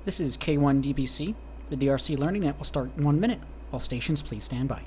This is K1DBC. The DRC Learning Net will start in 1 minute. All stations, please stand by.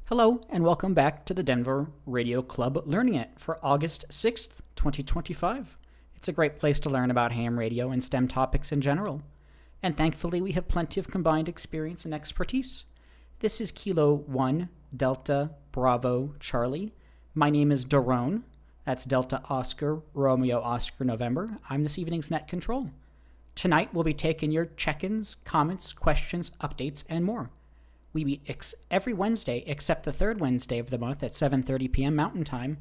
Hello, and welcome back to the Denver Radio Club Learning It for August 6th, 2025. It's a great place to learn about ham radio and STEM topics in general. And thankfully, we have plenty of combined experience and expertise. This is Kilo 1, Delta, Bravo, Charlie. My name is Daron. That's Delta Oscar, Romeo Oscar, November. I'm this evening's net control. Tonight, we'll be taking your check-ins, comments, questions, updates, and more. We meet every Wednesday except the third Wednesday of the month at 7:30 p.m. Mountain Time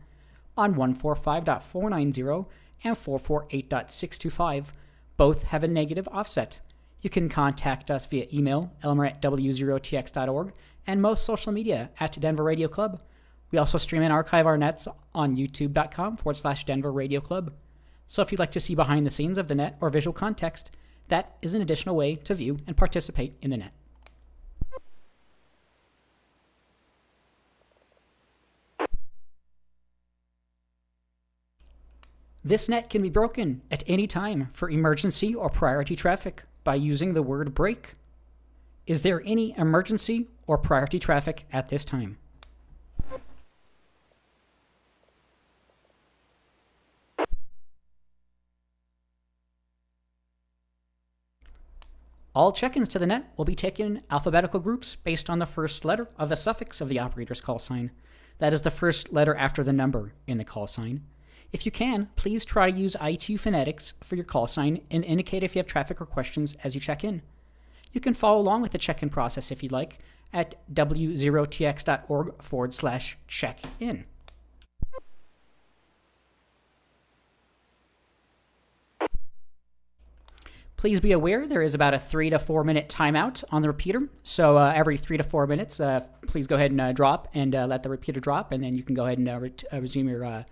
on 145.490 and 448.625. Both have a negative offset. You can contact us via email, elmer@w0tx.org, and most social media at Denver Radio Club. We also stream and archive our nets on youtube.com/Denver Radio Club. So if you'd like to see behind the scenes of the net or visual context, that is an additional way to view and participate in the net. This net can be broken at any time for emergency or priority traffic by using the word break. Is there any emergency or priority traffic at this time? All check-ins to the net will be taken in alphabetical groups based on the first letter of the suffix of the operator's call sign. That is the first letter after the number in the call sign. If you can, please try to use ITU phonetics for your call sign and indicate if you have traffic or questions as you check in. You can follow along with the check-in process if you'd like at w0tx.org/check-in. Please be aware there is about a 3 to 4 minute timeout on the repeater. So every 3 to 4 minutes, please go ahead and drop and let the repeater drop, and then you can go ahead and resume your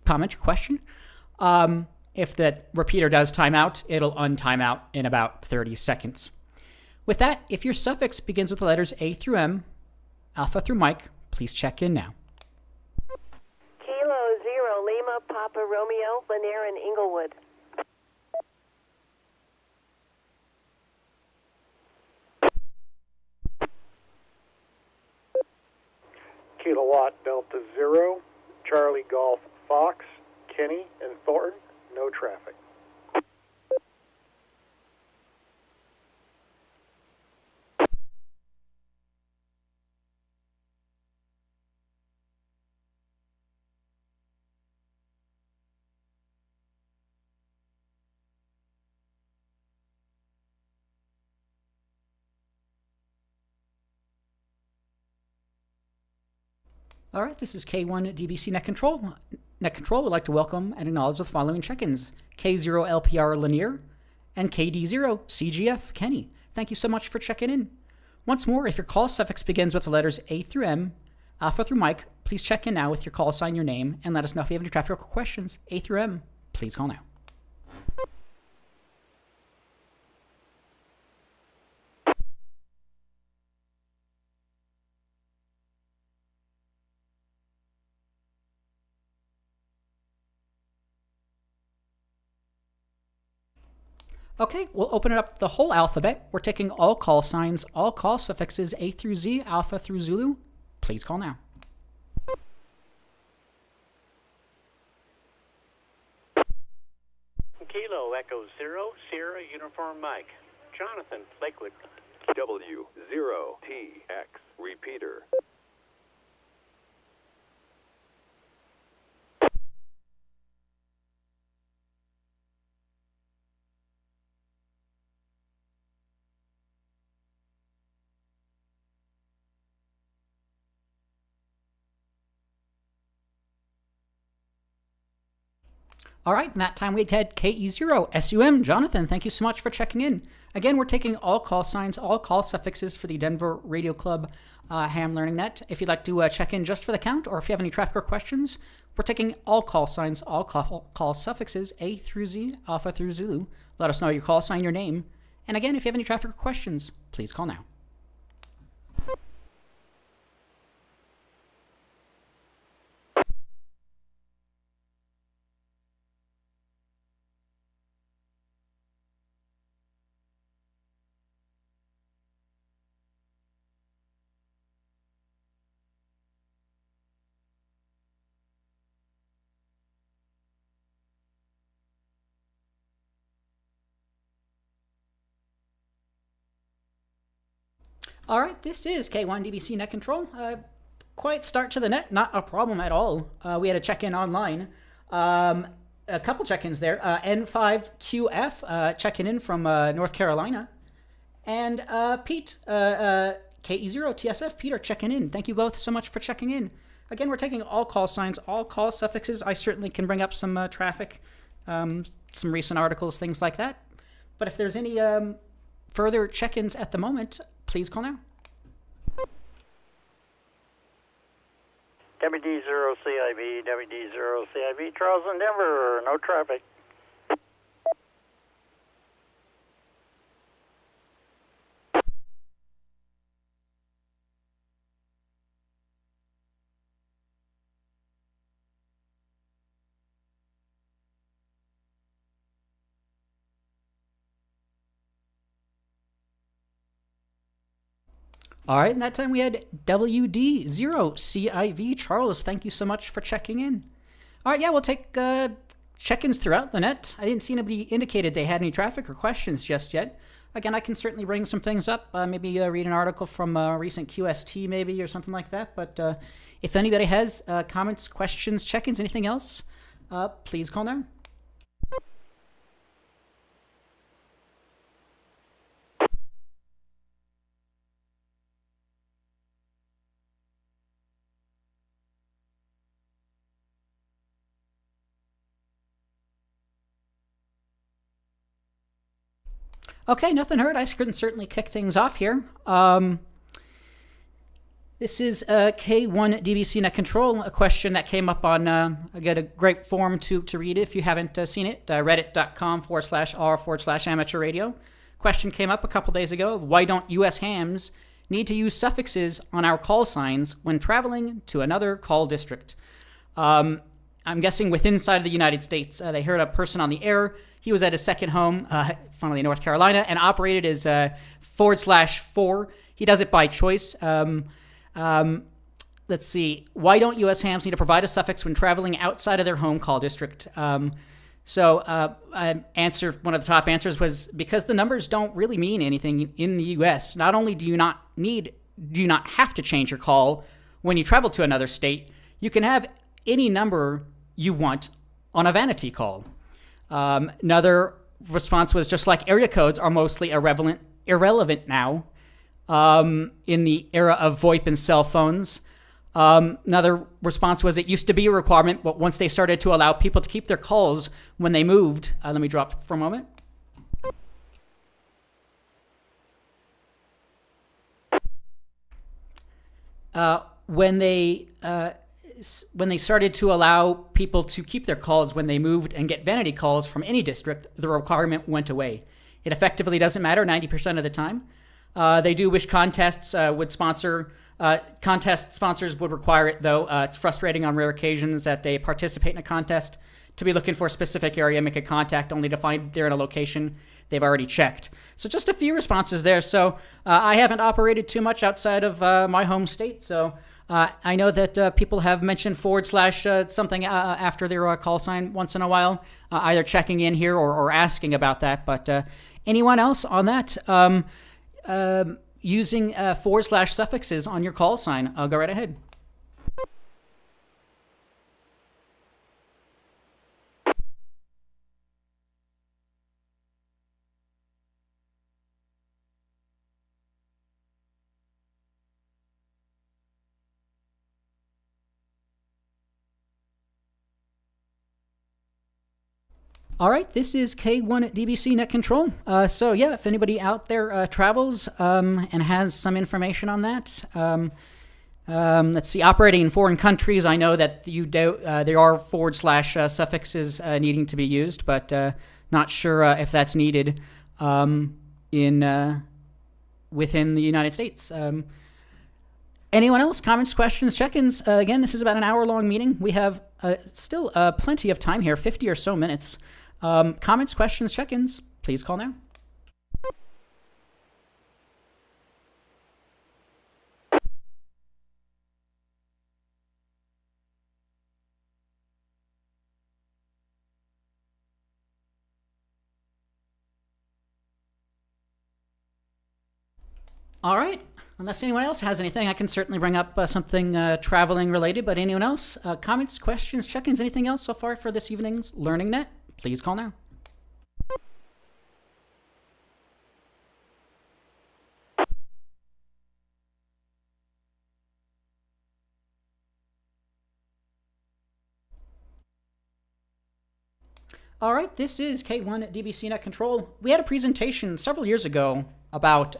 comment, your question. If the repeater does time out, it'll untime out in about 30 seconds. With that, if your suffix begins with the letters A through M, Alpha through Mike, please check in now. Kilo 0, Lima, Papa, Romeo, Lanier, and Inglewood. Kilowatt Delta 0, Charlie Golf Fox, Kenny, and Thornton, no traffic. All right, this is K1DBC Net Control. Net Control would like to welcome and acknowledge the following check-ins: K0LPR Lanier and KD0 CGF Kenny. Thank you so much for checking in. Once more, if your call suffix begins with the letters A through M, Alpha through Mike, please check in now with your call sign, your name, and let us know if you have any traffic or questions. A through M, please call now. Okay, we'll open it up the whole alphabet. We're taking all call signs, all call suffixes A through Z, Alpha through Zulu. Please call now. Uniform Mike. Jonathan Lakewood. W0TX repeater. All right, in that time we had KE0SUM. Jonathan, thank you so much for checking in. Again, we're taking all call signs, all call suffixes for the Denver Radio Club Ham Learning Net. If you'd like to check in just for the count, or if you have any traffic or questions, we're taking all call signs, all call suffixes, A through Z, Alpha through Zulu. Let us know your call sign, your name. And again, if you have any traffic or questions, please call now. All right, this is K1 DBC Net Control. Quiet start to the net, not a problem at all. We had a check-in online. A couple check-ins there. N5QF checking in from North Carolina. And Pete, KE0TSF, Peter checking in. Thank you both so much for checking in. Again, we're taking all call signs, all call suffixes. I certainly can bring up some traffic, some recent articles, things like that. But if there's any further check-ins at the moment, please call now. WD0CIV, WD0CIV, Charles in Denver, no traffic. All right, in that time we had WD0CIV. Charles, thank you so much for checking in. All right, yeah, we'll take check-ins throughout the net. I didn't see anybody indicated they had any traffic or questions just yet. Again, I can certainly bring some things up, maybe read an article from a recent QST maybe or something like that. But if anybody has comments, questions, check-ins, anything else, please call now. Okay, nothing heard. I can certainly kick things off here. This is K1 DBC Net Control, a question that came up on, I got a great form to read if you haven't seen it, reddit.com/r/amateur radio. Question came up a couple days ago. Why don't U.S. hams need to use suffixes on our call signs when traveling to another call district? I'm guessing within inside of the United States. They heard a person on the air. He was at his second home, funnily North Carolina, and operated as /4. He does it by choice. Let's see. Why don't U.S. hams need to provide a suffix when traveling outside of their home call district? One of the top answers was because the numbers don't really mean anything in the U.S. Not only do you not have to change your call when you travel to another state, you can have any number you want on a vanity call. Another response was just like area codes are mostly irrelevant now in the era of VoIP and cell phones. Another response was it used to be a requirement, but once they started to allow people to keep their calls when they moved, let me drop for a moment. When they started to allow people to keep their calls when they moved and get vanity calls from any district, the requirement went away. It effectively doesn't matter 90% of the time. They do wish contests would sponsor. Contest sponsors would require it, though. It's frustrating on rare occasions that they participate in a contest to be looking for a specific area, make a contact, only to find they're in a location they've already checked. So just a few responses there. So I haven't operated too much outside of my home state, so I know that people have mentioned / something after their call sign once in a while, either checking in here or asking about that. But Anyone else on that? Using / suffixes on your call sign. Go right ahead. All right, this is K1 DBC Net Control. So yeah, if anybody out there travels and has some information on that, let's see, operating in foreign countries, I know that there are / suffixes needing to be used, but not sure if that's needed within the United States. Anyone else? Comments, questions, check-ins? Again, this is about an hour-long meeting. We have still plenty of time here, 50 or so minutes. Comments, questions, check-ins, please call now. All right. Unless anyone else has anything, I can certainly bring up something traveling related, but anyone else? Comments, questions, check-ins, anything else so far for this evening's Learning Net? Please call now. All right, this is K1 DBC Net Control. We had a presentation several years ago about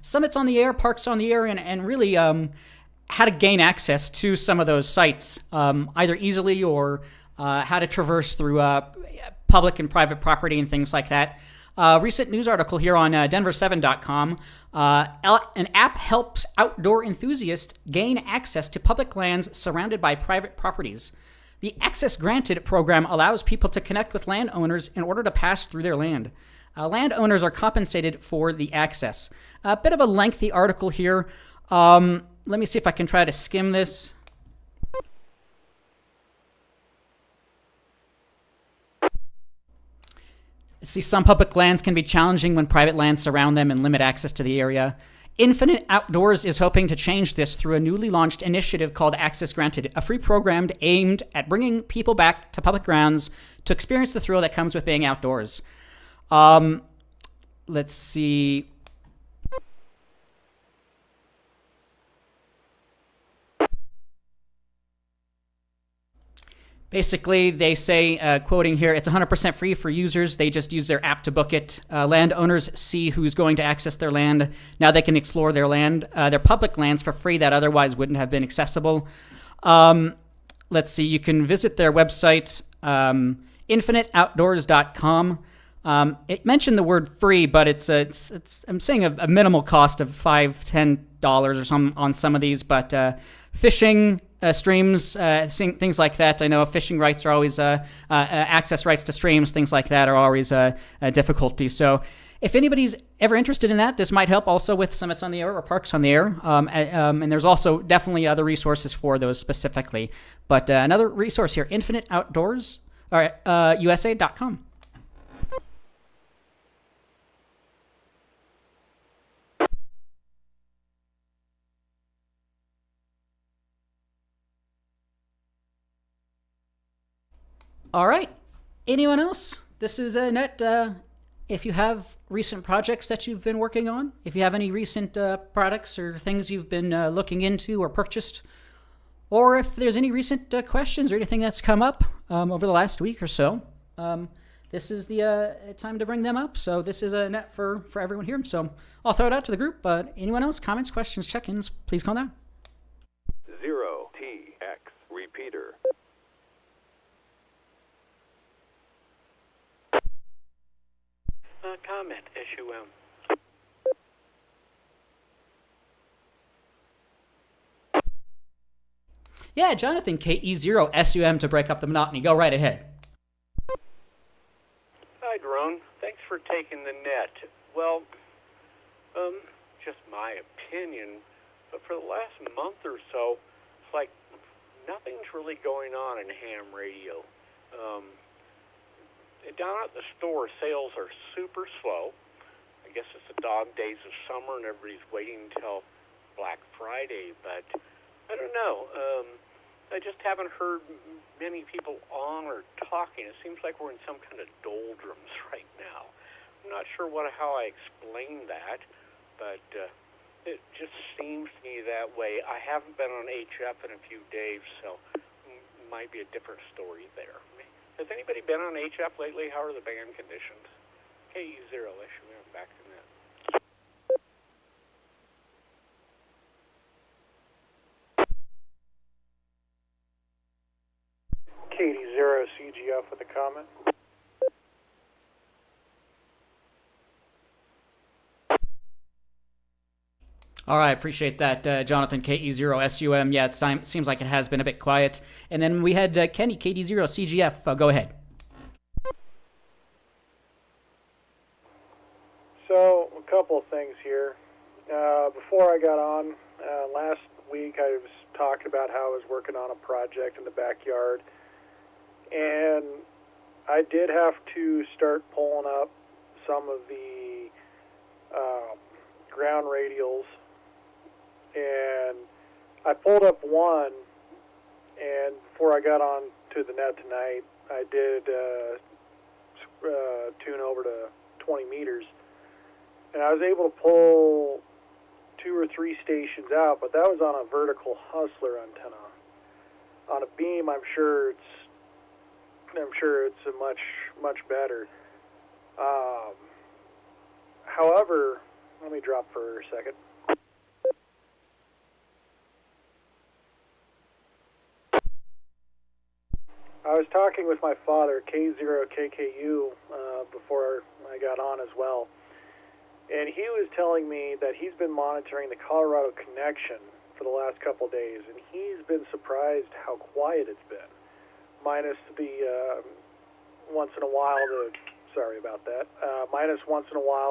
summits on the air, parks on the air, and really how to gain access to some of those sites, either easily or how to traverse through public and private property and things like that. Recent news article here on Denver7.com. An app helps outdoor enthusiasts gain access to public lands surrounded by private properties. The Access Granted program allows people to connect with landowners in order to pass through their land. Landowners are compensated for the access. A bit of a lengthy article here. Let me see if I can try to skim this. See, some public lands can be challenging when private lands surround them and limit access to the area. Infinite Outdoors is hoping to change this through a newly launched initiative called Access Granted, a free program aimed at bringing people back to public grounds to experience the thrill that comes with being outdoors. Let's see. Basically, they say, quoting here, it's 100% free for users. They just use their app to book it. Landowners see who's going to access their land. Now they can explore their land, their public lands for free that otherwise wouldn't have been accessible. Let's see, you can visit their website, infiniteoutdoors.com. It mentioned the word free, but it's I'm saying a minimal cost of $5-10 or some on some of these, but fishing, streams, things like that. I know fishing rights are always access rights to streams, things like that are always a difficulty. So if anybody's ever interested in that, this might help also with summits on the air or parks on the air. And there's also definitely other resources for those specifically. But another resource here, USA.com. All right. Anyone else? This is Net. If you have recent projects that you've been working on, if you have any recent products or things you've been looking into or purchased, or if there's any recent questions or anything that's come up over the last week or so, this is the time to bring them up. So this is a Net for everyone here. So I'll throw it out to the group. But anyone else? Comments, questions, check-ins? Please call now. 0TX repeater. Comment, SUM. Yeah, Jonathan, KE0SUM to break up the monotony. Go right ahead. Hi, Drone. Thanks for taking the net. Well, just my opinion, but for the last month or so, it's like nothing's really going on in ham radio. Down at the store, sales are super slow. I guess it's the dog days of summer and everybody's waiting until Black Friday, but I don't know. I just haven't heard many people on or talking. It seems like we're in some kind of doldrums right now. I'm not sure how I explain that, but it just seems to me that way. I haven't been on HF in a few days, so might be a different story there. Has anybody been on HF lately? How are the band conditions? KE0, SUM, back to net. KD0 CGF with a comment. All right, appreciate that, Jonathan, KE0SUM. Yeah, it seems like it has been a bit quiet. And then we had Kenny, KD0CGF. Go ahead. So, a couple of things here. Before I got on, last week I was talking about how I was working on a project in the backyard. And I did have to start pulling up some of the ground radials. And I pulled up one, and before I got on to the net tonight, I did tune over to 20 meters. And I was able to pull 2 or 3 stations out, but that was on a vertical hustler antenna. On a beam, I'm sure it's a much better. However, let me drop for a second. I was talking with my father, K0KKU, before I got on as well. And he was telling me that he's been monitoring the Colorado connection for the last couple of days, and he's been surprised how quiet it's been. Minus the once in a while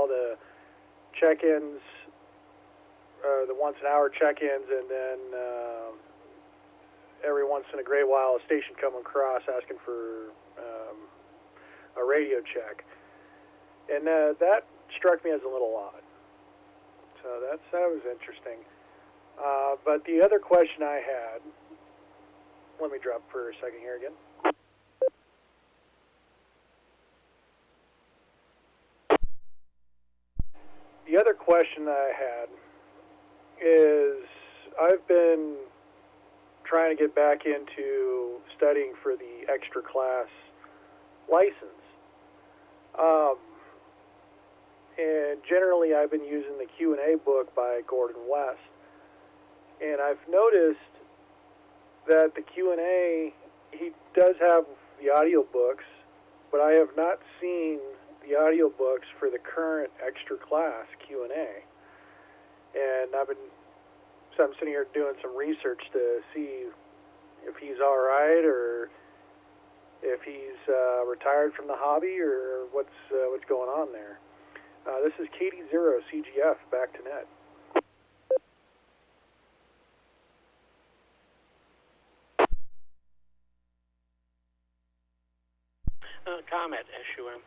the check-ins, the once an hour check-ins, and then every once in a great while a station coming across asking for a radio check. And that struck me as a little odd. So that was interesting. But the other question I had, let me drop for a second here again. The other question that I had is I've been trying to get back into studying for the extra class license. And generally I've been using the Q&A book by Gordon West. And I've noticed that the Q&A, he does have the audio books, but I have not seen the audio books for the current extra class Q&A. And I'm sitting here doing some research to see if he's all right or if he's retired from the hobby or what's going on there. This is KD0CGF, back to net. Comment, SUM.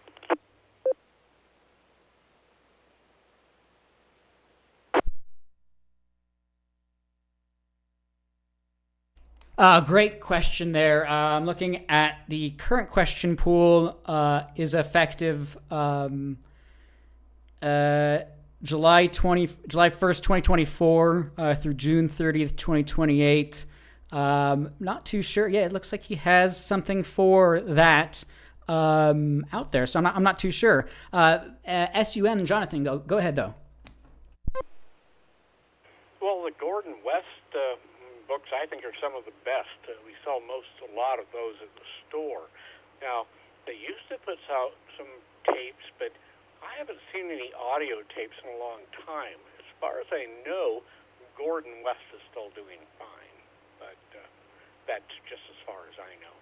Great question there. I'm looking at the current question pool is effective July 1st, 2024 through June 30th, 2028. Not too sure. Yeah, it looks like he has something for that out there, so I'm not too sure. SUN, Jonathan, go ahead though. Well, the Gordon West books, I think, are some of the best. We sell a lot of those at the store. Now, they used to put out some tapes, but I haven't seen any audio tapes in a long time. As far as I know, Gordon West is still doing fine, but that's just as far as I know.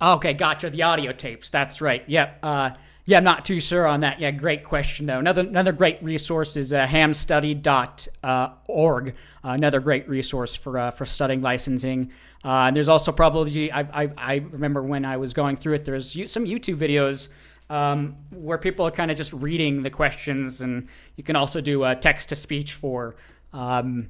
Okay, gotcha. The audio tapes. That's right. Yep. Yeah, I'm not too sure on that. Yeah, great question though. Another great resource is hamstudy.org. Another great resource for studying licensing. There's also probably I remember when I was going through it. There's some YouTube videos where people are kind of just reading the questions, and you can also do text to speech for the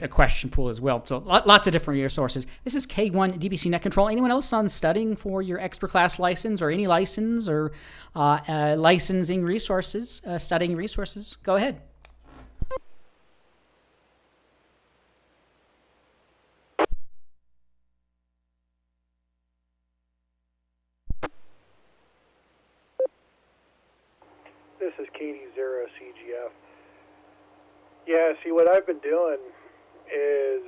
question pool as well. So lots of different resources. This is K1 DBC Net Control. Anyone else on studying for your extra class license or any license or licensing resources, studying resources? Go ahead. This is Katie Zero CGF. Yeah, see, what I've been doing is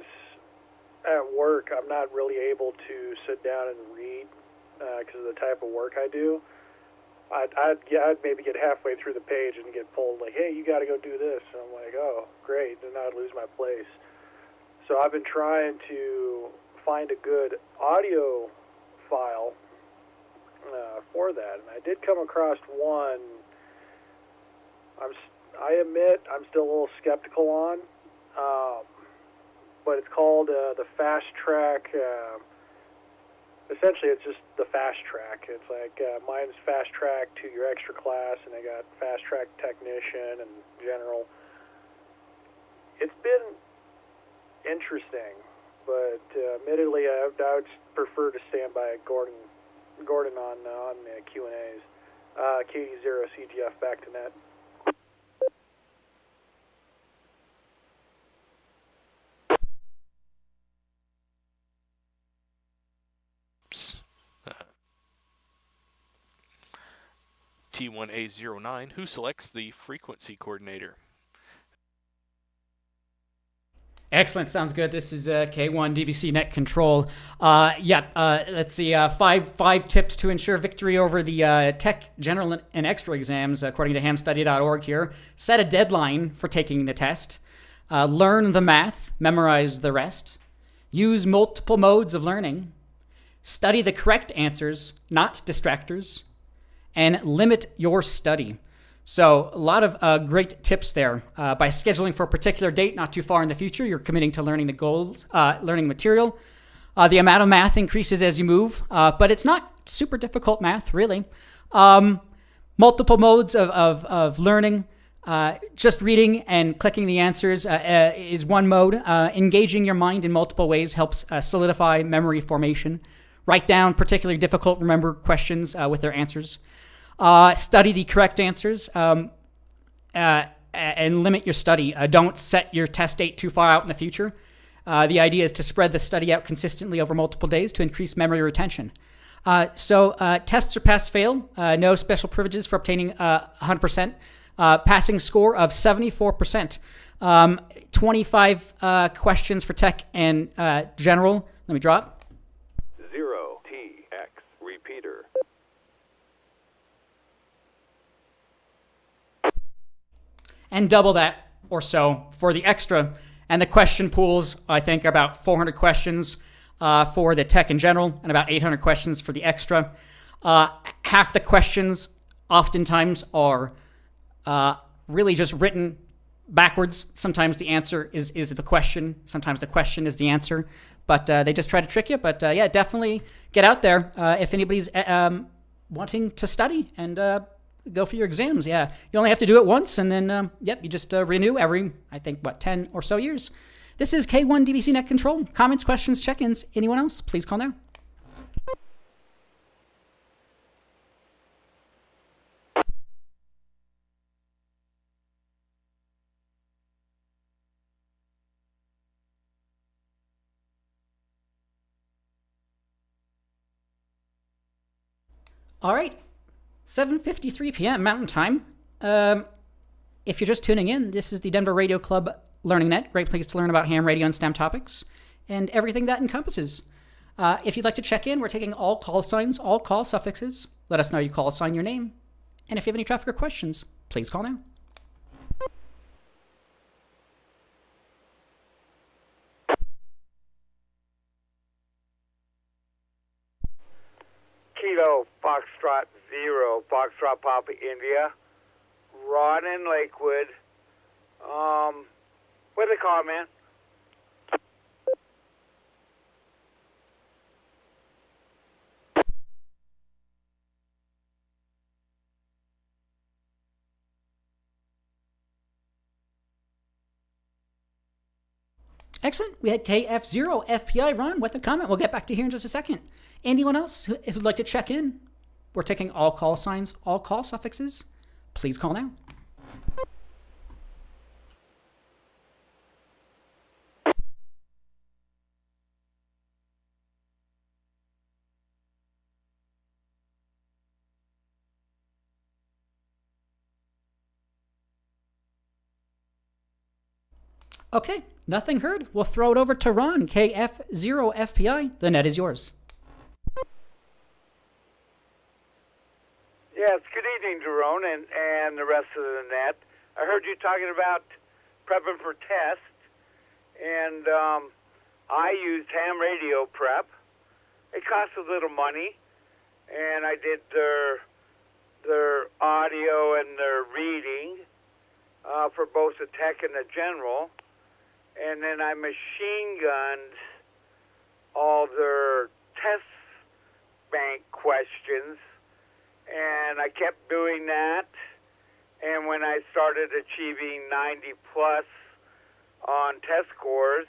at work, I'm not really able to sit down and read because of the type of work I do. I'd maybe get halfway through the page and get pulled like, hey, you got to go do this. And I'm like, oh, great. Then I'd lose my place. So I've been trying to find a good audio file for that. And I did come across one I admit I'm still a little skeptical on, but it's called the Fast Track. Essentially, it's just the Fast Track. It's like mine's Fast Track to your extra class, and I got Fast Track Technician and General. It's been interesting, but admittedly, I would prefer to stand by Gordon on the Q&As. KD0 CGF back to net. T1A09, who selects the frequency coordinator? Excellent. Sounds good. This is K1 DVC Net Control. Let's see. Five tips to ensure victory over the Tech, General, and Extra exams, according to hamstudy.org here. Set a deadline for taking the test. Learn the math. Memorize the rest. Use multiple modes of learning. Study the correct answers, not distractors. And limit your study. So a lot of great tips there. By scheduling for a particular date not too far in the future, you're committing to learning the goals, learning material. The amount of math increases as you move, but it's not super difficult math, really. Multiple modes of learning. Just reading and clicking the answers is one mode. Engaging your mind in multiple ways helps solidify memory formation. Write down particularly difficult remember questions with their answers. Study the correct answers and limit your study. Don't set your test date too far out in the future. The idea is to spread the study out consistently over multiple days to increase memory retention. Tests are pass-fail. No special privileges for obtaining 100%. Passing score of 74%. 25 questions for Tech and General. Let me drop. 0TX repeater. And double that or so for the extra. And the question pools, I think, are about 400 questions for the Tech in General and about 800 questions for the extra. Half the questions oftentimes are really just written backwards. Sometimes the answer is the question. Sometimes the question is the answer. But they just try to trick you. But definitely get out there if anybody's wanting to study and go for your exams. Yeah, you only have to do it once, and then you just renew every, I think, 10 or so years. This is K1 DBC Net Control. Comments, questions, check-ins. Anyone else? Please call now. All right. 7:53 p.m. Mountain Time. If you're just tuning in, this is the Denver Radio Club Learning Net. Great place to learn about ham radio and STEM topics and everything that encompasses. If you'd like to check in, we're taking all call signs, all call suffixes. Let us know your call sign, your name. And if you have any traffic or questions, please call now. Kilo Foxtrot 0, Foxtrot Papa India, Ron in Lakewood. What do they call it, man? Excellent. We had KF0FPI. Ron with a comment. We'll get back to here in just a second. Anyone else if would like to check in? We're taking all call signs, all call suffixes. Please call now. Okay, nothing heard. We'll throw it over to Ron, KF0FPI. The net is yours. Yes, good evening, Jerome, and the rest of the net. I heard you talking about prepping for test, and I used ham radio prep. It costs a little money, and I did their audio and their reading for both the tech and the general. And then I machine gunned all their test bank questions, and I kept doing that. And when I started achieving 90 plus on test scores,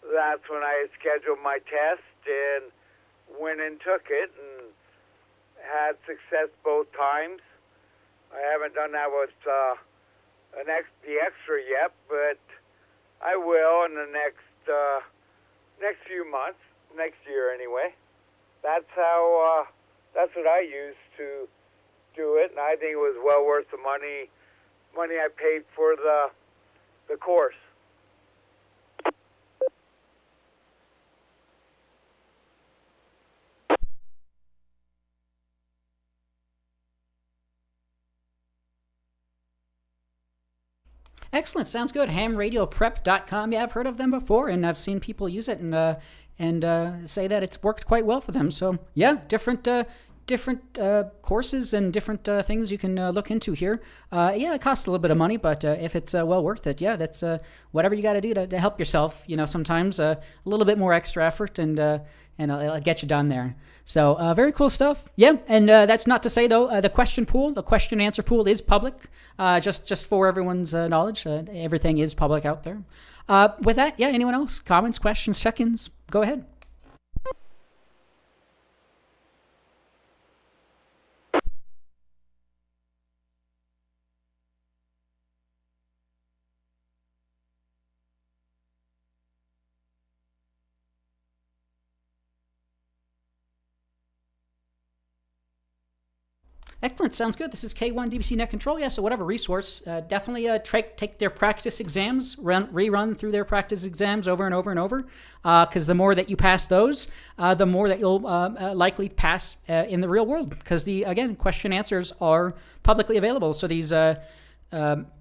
that's when I scheduled my test and went and took it and had success both times. I haven't done that with the extra yet, but I will in the next few months, next year anyway. That's what I used to do it, and I think it was well worth the money I paid for the course. Excellent. Sounds good. Hamradioprep.com. Yeah, I've heard of them before, and I've seen people use it and say that it's worked quite well for them. So, yeah, different courses and different things you can look into here. Yeah, it costs a little bit of money, but if it's well worth it, yeah, that's whatever you got to do to help yourself. Sometimes a little bit more extra effort, and it'll get you done there. So very cool stuff. Yeah, and that's not to say though the question and answer pool is public. Just for everyone's knowledge, everything is public out there. With that, yeah. Anyone else? Comments, questions, check-ins? Go ahead. Excellent. Sounds good. This is K1 DBC Net Control. Yeah, so whatever resource, definitely take their practice exams, rerun through their practice exams over and over and over, because the more that you pass those, the more that you'll likely pass in the real world, because again, question answers are publicly available. So these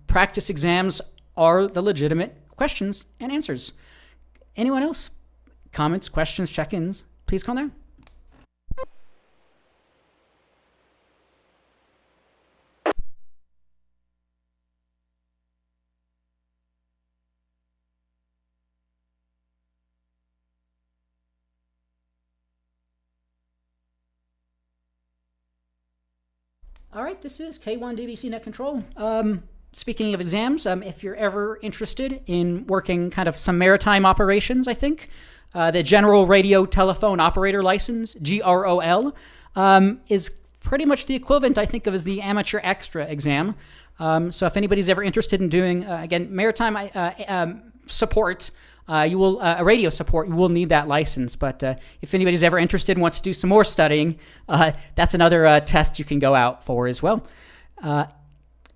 practice exams are the legitimate questions and answers. Anyone else? Comments, questions, check-ins? Please call now. All right, this is K1 DBC Net Control. Speaking of exams, if you're ever interested in working kind of some maritime operations, I think, the General Radio Telephone Operator License, GROL, is pretty much the equivalent, I think, of as the Amateur Extra exam. So if anybody's ever interested in doing, again, maritime support, radio support, you will need that license. But if anybody's ever interested and wants to do some more studying, that's another test you can go out for as well.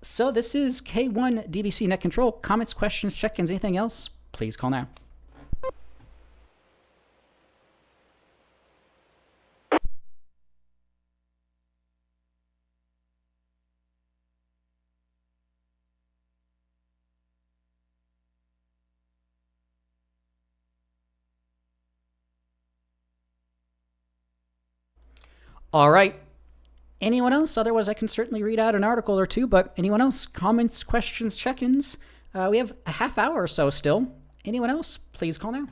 So this is K1 DBC Net Control. Comments, questions, check-ins, anything else? Please call now. All right. Anyone else? Otherwise, I can certainly read out an article or two, but anyone else? Comments, questions, check-ins? We have a half hour or so still. Anyone else? Please call now.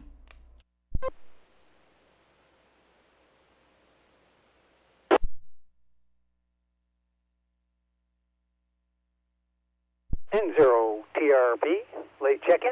N0 TRP, late check-in.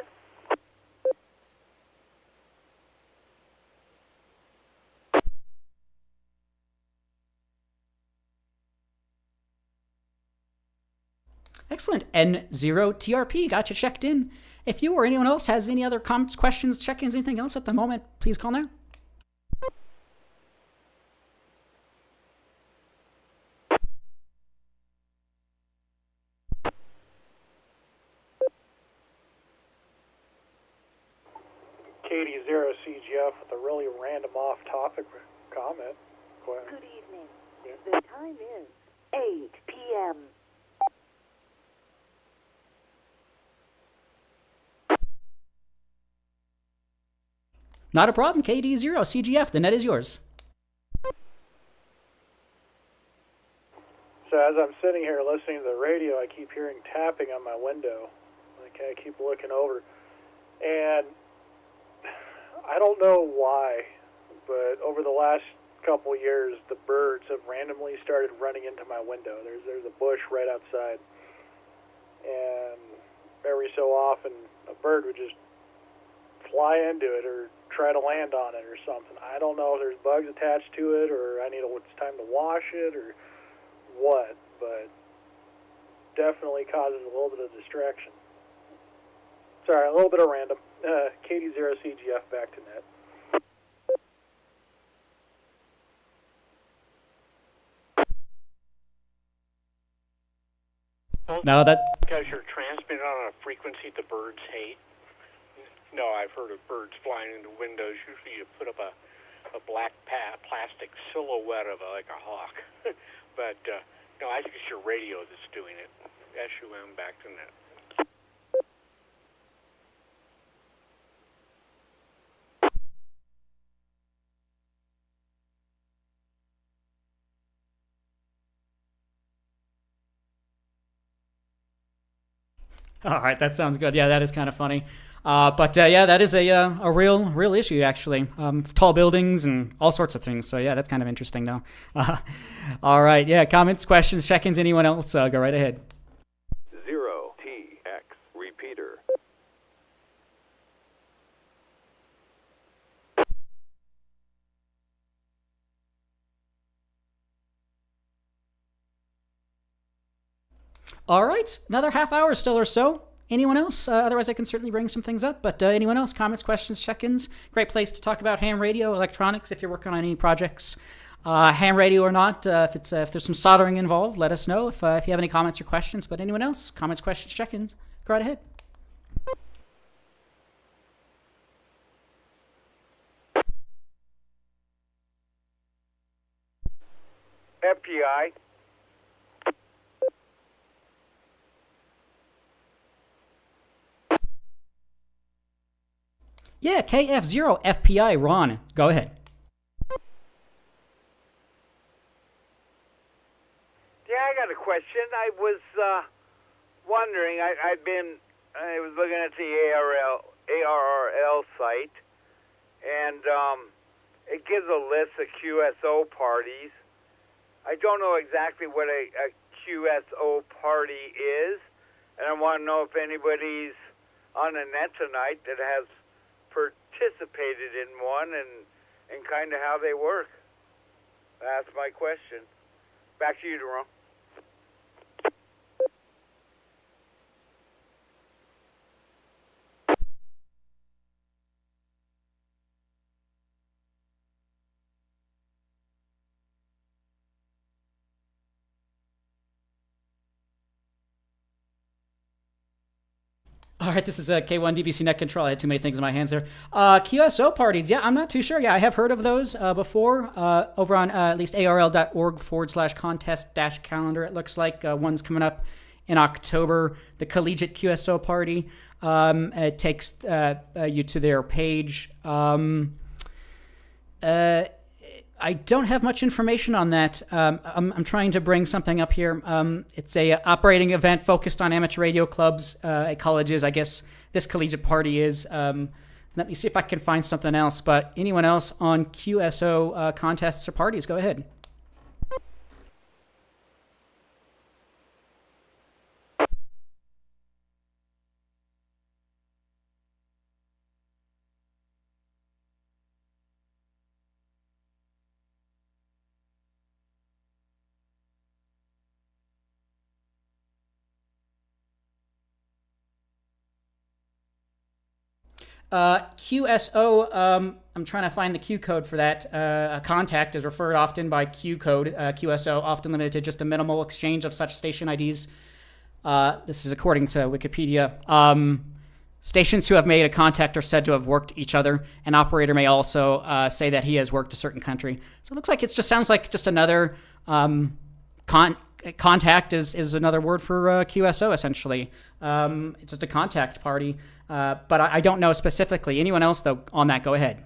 Excellent. N0 TRP got you checked in. If you or anyone else has any other comments, questions, check-ins, anything else at the moment, please call now. Katie Zero CGF with a really random off-topic comment. Good evening. The time is 8 p.m. Not a problem, KD0, CGF, the net is yours. So as I'm sitting here listening to the radio, I keep hearing tapping on my window. Like I keep looking over. And I don't know why, but over the last couple years, the birds have randomly started running into my window. There's a bush right outside. And every so often, a bird would just fly into it or try to land on it or something. I don't know if there's bugs attached to it or it's time to wash it or what, but definitely causes a little bit of distraction. Sorry, a little bit of random. KD0CGF back to net. No, that... Because you're transmitting on a frequency the birds hate. No, I've heard of birds flying into windows. Usually you put up a black plastic silhouette of like a hawk. But, no, I think it's your radio that's doing it. SUM back to net. All right, that sounds good. Yeah, that is kind of funny. But yeah, that is a real issue, actually. Tall buildings and all sorts of things. So yeah, that's kind of interesting, though. All right, yeah, comments, questions, check-ins, anyone else? Go right ahead. 0TX repeater. All right, another half hour still or so. Anyone else? Otherwise, I can certainly bring some things up. But anyone else? Comments, questions, check-ins? Great place to talk about ham radio, electronics, if you're working on any projects. Ham radio or not, if there's some soldering involved, let us know if you have any comments or questions. But anyone else? Comments, questions, check-ins? Go right ahead. FPI. Yeah, KF0 FPI, Ron. Go ahead. Yeah, I got a question. I was wondering. I was looking at the ARRL site, and it gives a list of QSO parties. I don't know exactly what a QSO party is, and I want to know if anybody's on the net tonight that has participated in one and kind of how they work. That's my question. Back to you, Jerome. All right, this is K1 DVC Net Control. I had too many things in my hands there. QSO parties, yeah, I'm not too sure. Yeah, I have heard of those before over on at least arl.org/contest-calendar. It looks like one's coming up in October, the Collegiate QSO Party. It takes you to their page. I don't have much information on that. I'm trying to bring something up here. It's a operating event focused on amateur radio clubs at colleges. I guess this collegiate party is. Let me see if I can find something else. But anyone else on QSO contests or parties, go ahead. QSO, I'm trying to find the Q code for that. A contact is referred often by Q code. QSO, often limited to just a minimal exchange of such station IDs. This is according to Wikipedia. Stations who have made a contact are said to have worked each other. An operator may also say that he has worked a certain country. So it looks like it just sounds like just another contact is another word for QSO, essentially. It's just a contact party. But I don't know specifically. Anyone else, though, on that, go ahead.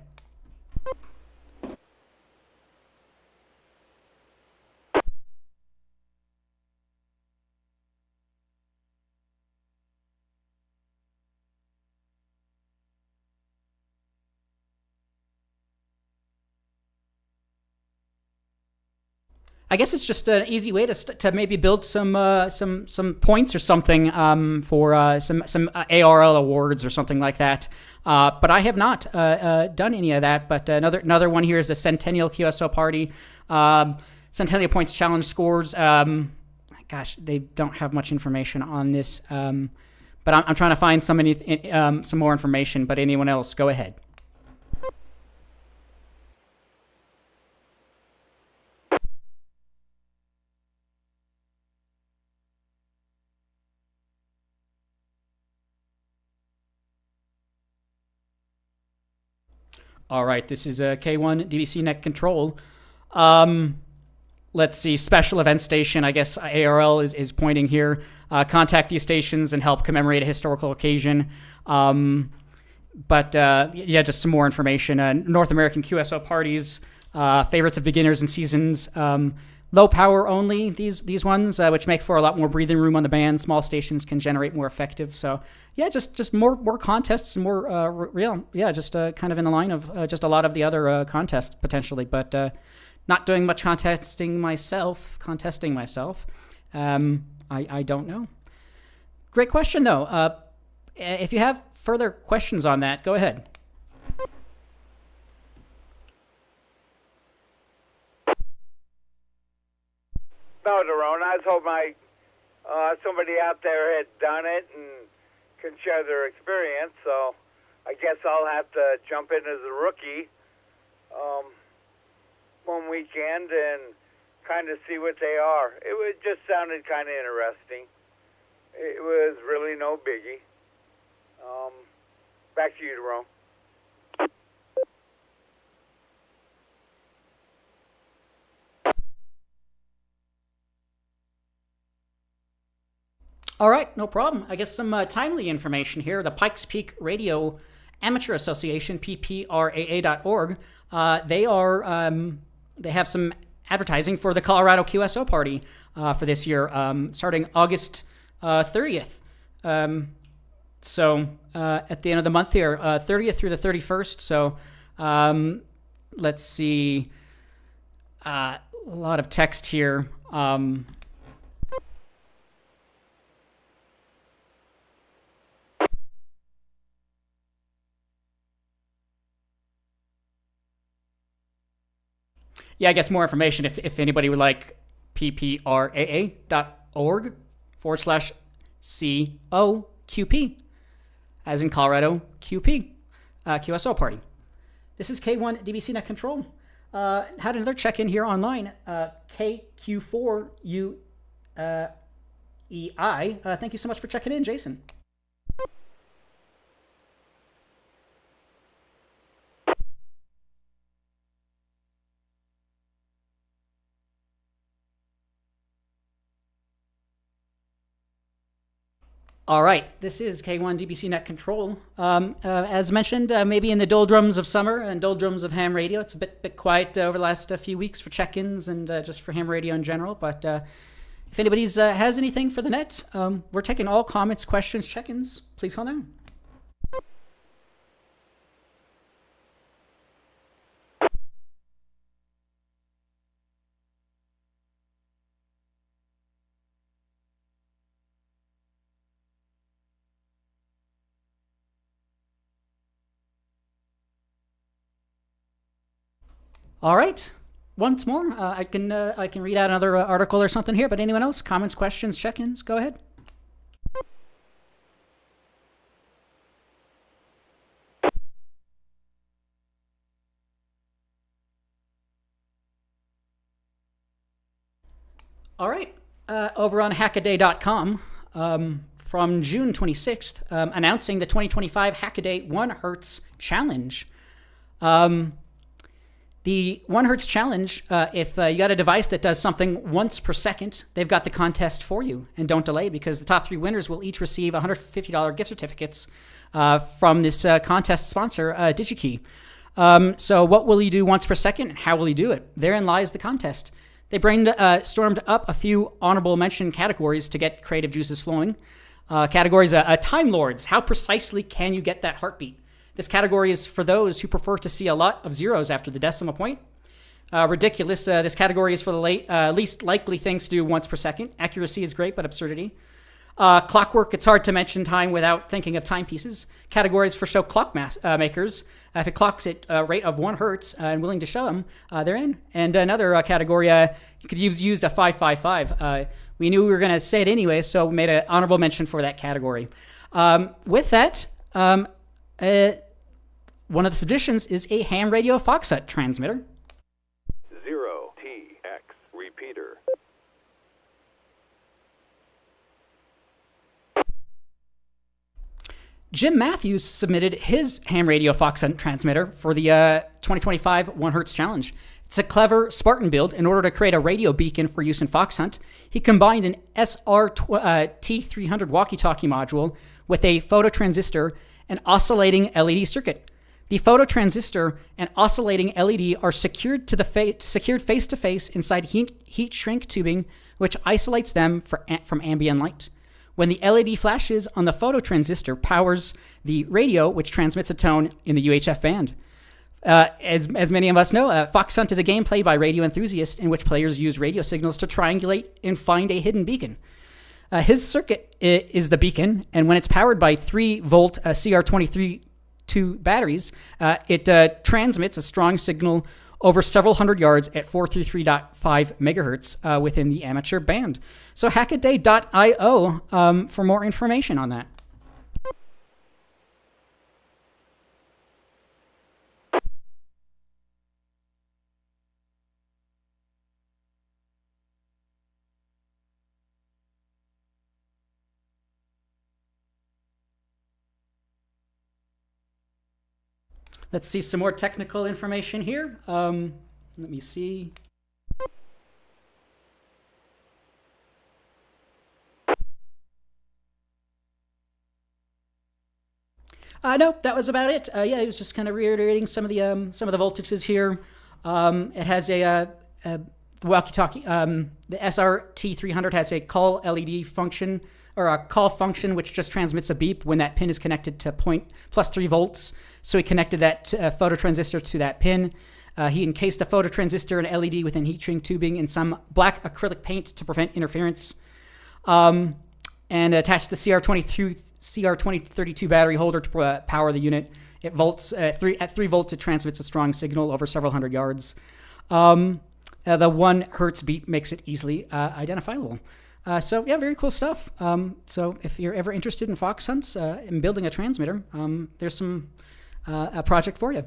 I guess it's just an easy way to maybe build some points or something for some ARL awards or something like that. But I have not done any of that. But another one here is the Centennial QSO Party. Centennial Points Challenge scores. Gosh, they don't have much information on this. But I'm trying to find some more information. But anyone else, go ahead. All right, this is a K1 DVC Net Control. Let's see, special event station. I guess ARL is pointing here. Contact these stations and help commemorate a historical occasion. Yeah, just some more information. North American QSO parties, favorites of beginners and seasons. Low power only, these ones, which make for a lot more breathing room on the band. Small stations can generate more effective. So yeah, just more contests and more just kind of in the line of just a lot of the other contests potentially, but not doing much contesting myself. I don't know. Great question though. If you have further questions on that, go ahead. No, Daron, I was hoping somebody out there had done it and can share their experience, so I guess I'll have to jump in as a rookie one weekend and kind of see what they are. Just sounded kind of interesting. It was really no biggie. Back to you, Daron. All right, no problem. I guess some timely information here. The Pikes Peak Radio Amateur Association, ppraa.org, they have some advertising for the Colorado QSO Party for this year, starting August 30th. So at the end of the month here, 30th through the 31st. So let's see. A lot of text here. Yeah, I guess more information if anybody would like ppraa.org/COQP, as in Colorado QP, QSO Party. This is K1 DBC Net Control. Had another check-in here online, KQ4UEI. Thank you so much for checking in, Jason. All right, this is K1 DBC Net Control. As mentioned, maybe in the doldrums of summer and doldrums of ham radio, it's a bit quiet over the last few weeks for check-ins and just for ham radio in general. But if anybody has anything for the net, we're taking all comments, questions, check-ins. Please call now. All right. Once more, I can read out another article or something here. But anyone else? Comments, questions, check-ins? Go ahead. All right. Over on hackaday.com, from June 26th, announcing the 2025 Hackaday 1 Hertz Challenge. The 1 Hertz Challenge, if you got a device that does something once per second, they've got the contest for you. And don't delay, because the top 3 winners will each receive $150 gift certificates from this contest sponsor, DigiKey. So what will you do once per second, and how will you do it? Therein lies the contest. They stormed up a few honorable mention categories to get creative juices flowing. Categories, Time Lords. How precisely can you get that heartbeat? This category is for those who prefer to see a lot of zeros after the decimal point. Ridiculous. This category is for the least likely things to do once per second. Accuracy is great, but absurdity. Clockwork. It's hard to mention time without thinking of timepieces. Categories for show clock makers. If it clocks at a rate of 1 hertz and willing to show them, they're in. And another category, you could used a 555. We knew we were going to say it anyway, so we made an honorable mention for that category. With that, one of the submissions is a ham radio Foxhut transmitter. 0TX repeater. Jim Matthews submitted his ham radio Foxhut transmitter for the 2025 1 Hertz Challenge. It's a clever Spartan build. In order to create a radio beacon for use in fox hunt, he combined an SR-T300 walkie-talkie module with a phototransistor and oscillating LED circuit. The phototransistor and oscillating LED are secured face-to-face inside heat shrink tubing, which isolates them from ambient light. When the LED flashes on the phototransistor, powers the radio, which transmits a tone in the UHF band. As many of us know, Fox Hunt is a game played by radio enthusiasts in which players use radio signals to triangulate and find a hidden beacon. His circuit is the beacon, and when it's powered by 3-volt CR23 batteries, it transmits a strong signal over several hundred yards at 433.5 megahertz within the amateur band. So hackaday.io for more information on that. Let's see some more technical information here. Let me see. No, that was about it. Yeah, it was just kind of reiterating some of the voltages here. It has a walkie-talkie. The SRT300 has a call LED function, or a call function, which just transmits a beep when that pin is connected to +3 volts. So he connected that phototransistor to that pin. He encased the phototransistor and LED within heat shrink tubing in some black acrylic paint to prevent interference, and attached the CR2032 battery holder to power the unit. It volts at 3 volts. It transmits a strong signal over several hundred yards. The 1 hertz beep makes it easily identifiable. So yeah, very cool stuff. So if you're ever interested in fox hunts and building a transmitter, there's some a project for you.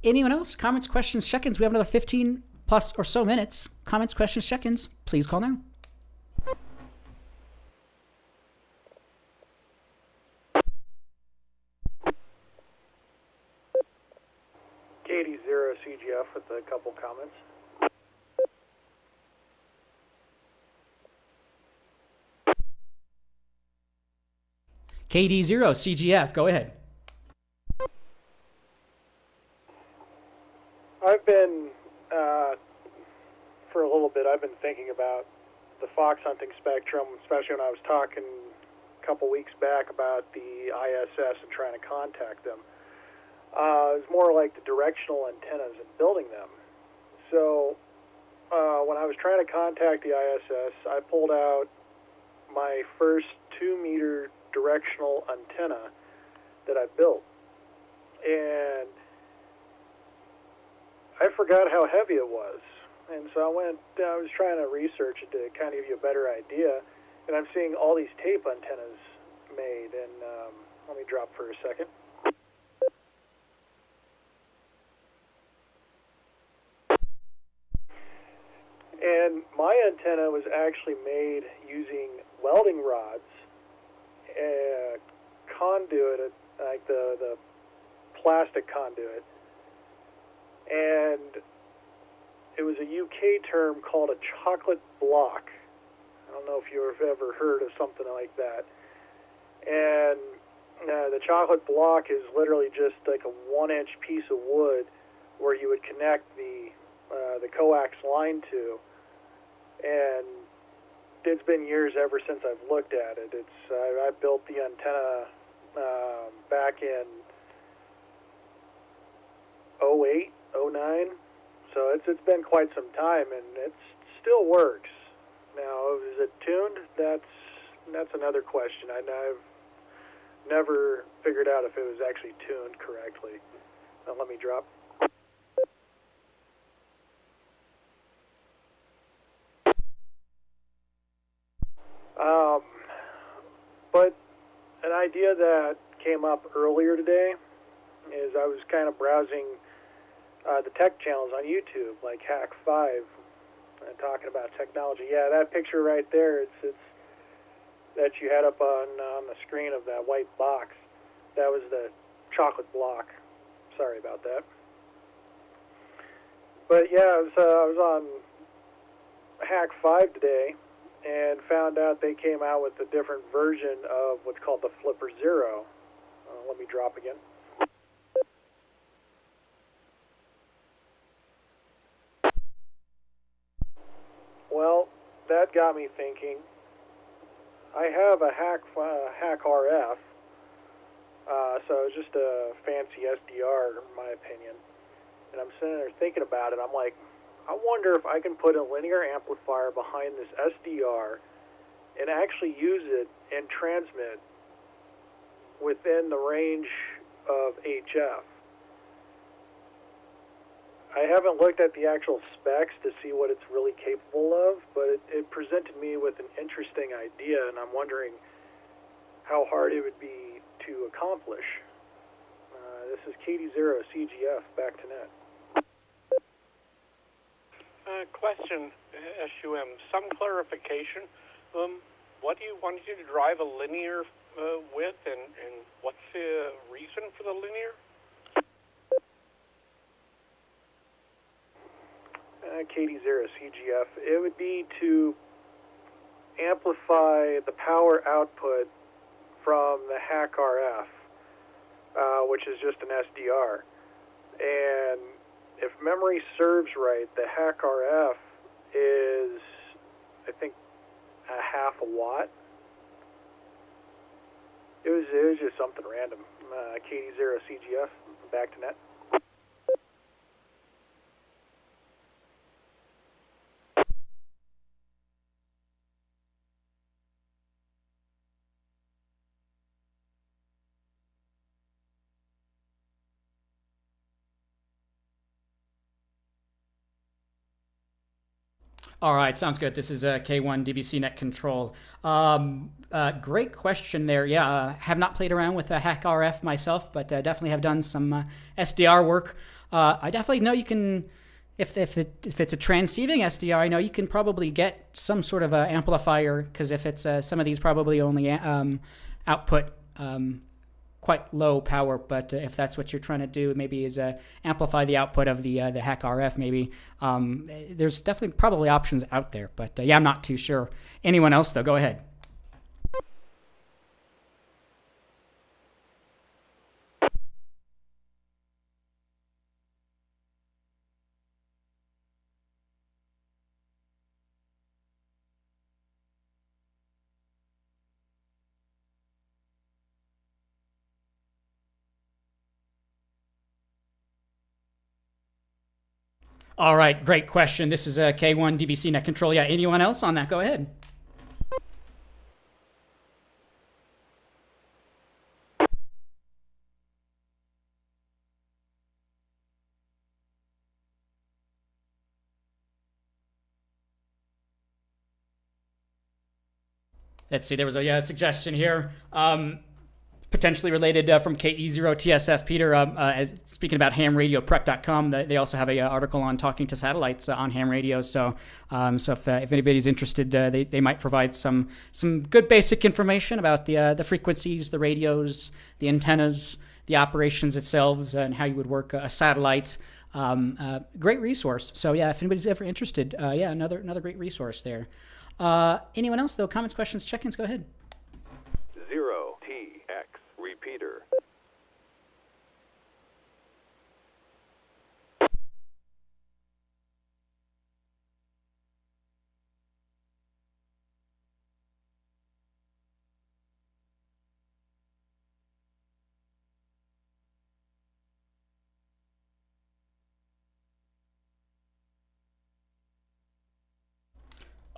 Anyone else? Comments, questions, check-ins? We have another 15 plus or so minutes. Comments, questions, check-ins? Please call now. KD0CGF with a couple comments. KD0CGF, go ahead. I've been, for a little bit, I've been thinking about the fox hunting spectrum, especially when I was talking a couple weeks back about the ISS and trying to contact them. It was more like the directional antennas and building them. So when I was trying to contact the ISS, I pulled out my first 2-meter directional antenna that I built. And I forgot how heavy it was. And so I was trying to research it to kind of give you a better idea. And I'm seeing all these tape antennas made. And let me drop for a second. And my antenna was actually made using welding rods, a conduit, like the plastic conduit, and it was a UK term called a chocolate block. I don't know if you've ever heard of something like that. And the chocolate block is literally just like a 1-inch piece of wood where you would connect the coax line to. And it's been years ever since I've looked at it. I built the antenna back in 08, 09. So it's been quite some time, and it still works. Now, is it tuned? That's another question. I've never figured out if it was actually tuned correctly. Now let me drop. But an idea that came up earlier today is I was kind of browsing the tech channels on YouTube, like Hack 5, and talking about technology. Yeah, that picture right there, it's that you had up on the screen of that white box. That was the chocolate block. Sorry about that. But yeah, I was on Hack 5 today and found out they came out with a different version of what's called the Flipper Zero. Let me drop again. Well, that got me thinking. I have a Hack RF, so it's just a fancy SDR, in my opinion. And I'm sitting there thinking about it. I'm like, I wonder if I can put a linear amplifier behind this SDR and actually use it and transmit within the range of HF. I haven't looked at the actual specs to see what it's really capable of, but it presented me with an interesting idea, and I'm wondering how hard it would be to accomplish. This is KD0CGF, back to net. Question, SUM, some clarification. What do you want you to drive a linear with, and what's the reason for the linear? KD0CGF. It would be to amplify the power output from the Hack RF, which is just an SDR. And if memory serves right, the Hack RF is, I think, a half a watt. It was just something random. KD0CGF, back to net. All right, sounds good. This is K1 DBC Net Control. Great question there. Yeah, have not played around with Hack RF myself, but definitely have done some SDR work. I definitely know you can, if it's a transceiving SDR, I know you can probably get some sort of amplifier, because if it's some of these probably only output quite low power, but if that's what you're trying to do, maybe is amplify the output of the HEC RF. Maybe there's definitely probably options out there, but yeah, I'm not too sure. Anyone else though? Go ahead. All right, great question. This is K1 DBC Net Control. Yeah, anyone else on that? Go ahead. Let's see, there was a suggestion here. Potentially related from KE0TSF Peter, as speaking about hamradioprep.com, they also have an article on talking to satellites on ham radio. So if anybody's interested, they might provide some good basic information about the frequencies, the radios, the antennas, the operations itself, and how you would work a satellite. Great resource. So yeah, if anybody's ever interested, another great resource there. Anyone else though? Comments, questions, check-ins? Go ahead. 0TX repeater.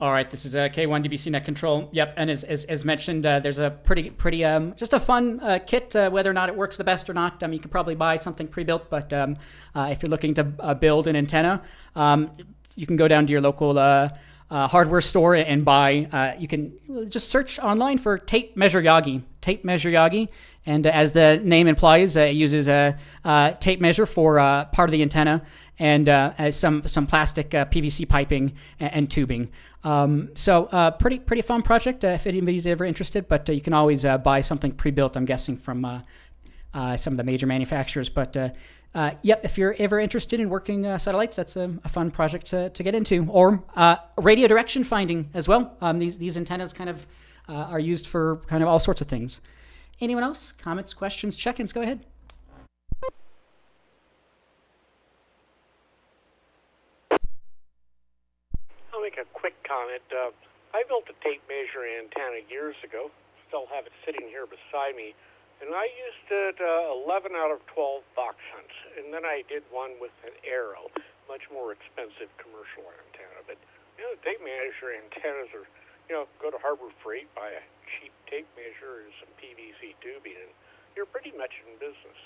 All right, this is K1 DBC Net Control. Yep, and as mentioned, there's a pretty just a fun kit. Whether or not it works the best or not, you could probably buy something pre-built. But if you're looking to build an antenna, you can go down to your local hardware store and buy. You can just search online for tape measure Yagi. And as the name implies, it uses a tape measure for part of the antenna and some plastic PVC piping and tubing. Pretty fun project if anybody's ever interested. But you can always buy something pre-built, I'm guessing, from some of the major manufacturers. But if you're ever interested in working satellites, that's a fun project to get into. Or radio direction finding as well. These antennas kind of are used for kind of all sorts of things. Anyone else? Comments, questions, check-ins? Go ahead. I'll make a quick comment. I built a tape measure antenna years ago. Still have it sitting here beside me. And I used it 11 out of 12 box hunts. And then I did one with an arrow, much more expensive commercial antenna. But, tape measure antennas are, go to Harbor Freight, buy a cheap tape measure and some PVC tubing, and you're pretty much in business.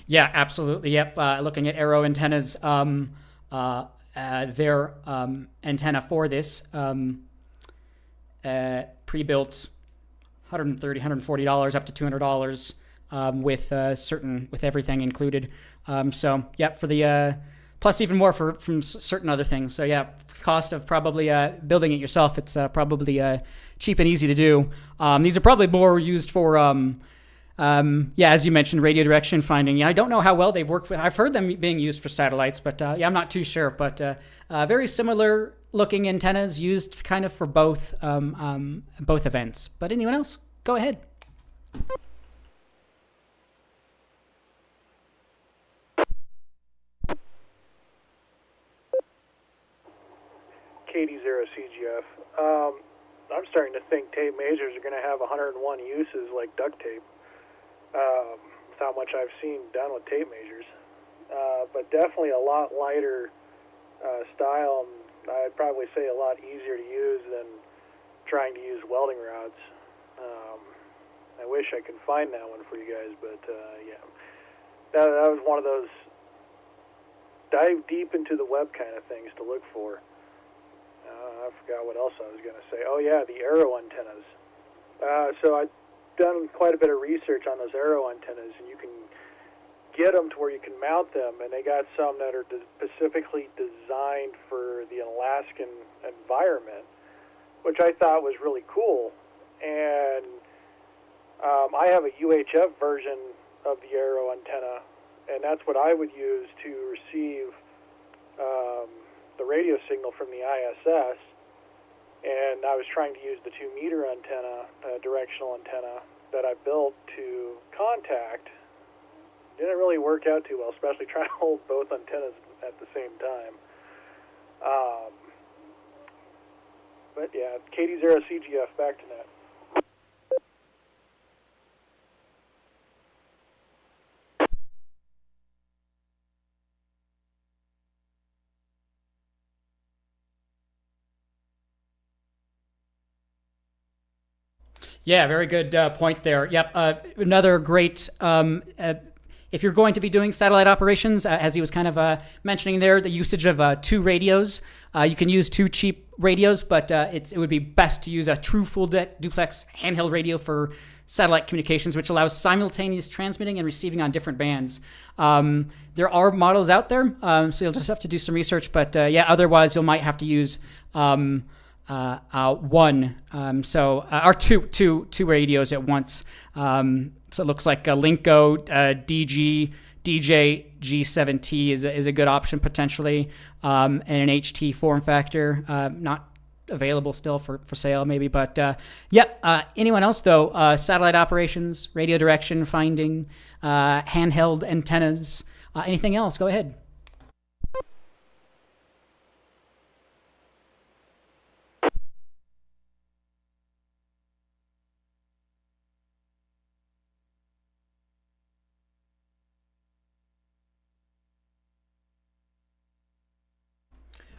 Yeah, absolutely. Yep. Looking at Arrow antennas, their antenna for this pre-built $130, $140 up to $200 with everything included. For the plus even more from certain other things. So yeah, cost of probably building it yourself. It's probably cheap and easy to do. These are probably more used for as you mentioned, radio direction finding. Yeah, I don't know how well they've worked. I've heard them being used for satellites, but I'm not too sure. But very similar looking antennas used kind of for both events. But anyone else? Go ahead. KD0CGF. I'm starting to think tape measures are going to have 101 uses like duct tape. With how much I've seen done with tape measures, but definitely a lot lighter style, and I'd probably say a lot easier to use than trying to use welding rods. I wish I could find that one for you guys, but that was one of those dive deep into the web kind of things to look for. I forgot what else I was going to say. Oh yeah, the Arrow antennas. So I've done quite a bit of research on those Arrow antennas, and you can get them to where you can mount them, and they got some that are specifically designed for the Alaskan environment, which I thought was really cool. And I have a UHF version of the Arrow antenna, and that's what I would use to receive the radio signal from the ISS. And I was trying to use the 2-meter antenna, directional antenna, that I built to contact. Didn't really work out too well, especially trying to hold both antennas at the same time. But yeah, KD0 CGF, back to net. Yeah, very good point there. Yep, another great. If you're going to be doing satellite operations, as he was kind of mentioning there, the usage of 2 radios. You can use 2 cheap radios, but it would be best to use a true full duplex handheld radio for satellite communications, which allows simultaneous transmitting and receiving on different bands. There are models out there, so you'll just have to do some research. But yeah, otherwise you might have to use one, or two radios at once. So it looks like a Linko DJ G7T is a good option potentially, and an HT form factor, not available still for sale maybe. But anyone else though? Satellite operations, radio direction finding, handheld antennas, anything else? Go ahead.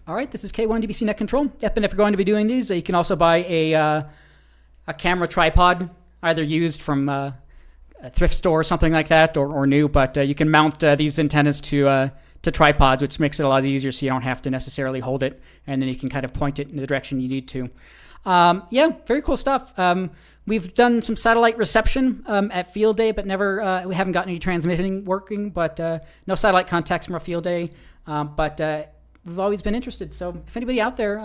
All right, this is K1 DBC Net Control. Yep, and if you're going to be doing these, you can also buy a camera tripod, either used from a thrift store or something like that, or new. But you can mount these antennas to tripods, which makes it a lot easier, so you don't have to necessarily hold it, and then you can kind of point it in the direction you need to. Yeah, very cool stuff. We've done some satellite reception at Field Day, but never we haven't gotten any transmitting working. But no satellite contacts from our Field Day. But we've always been interested. So if anybody out there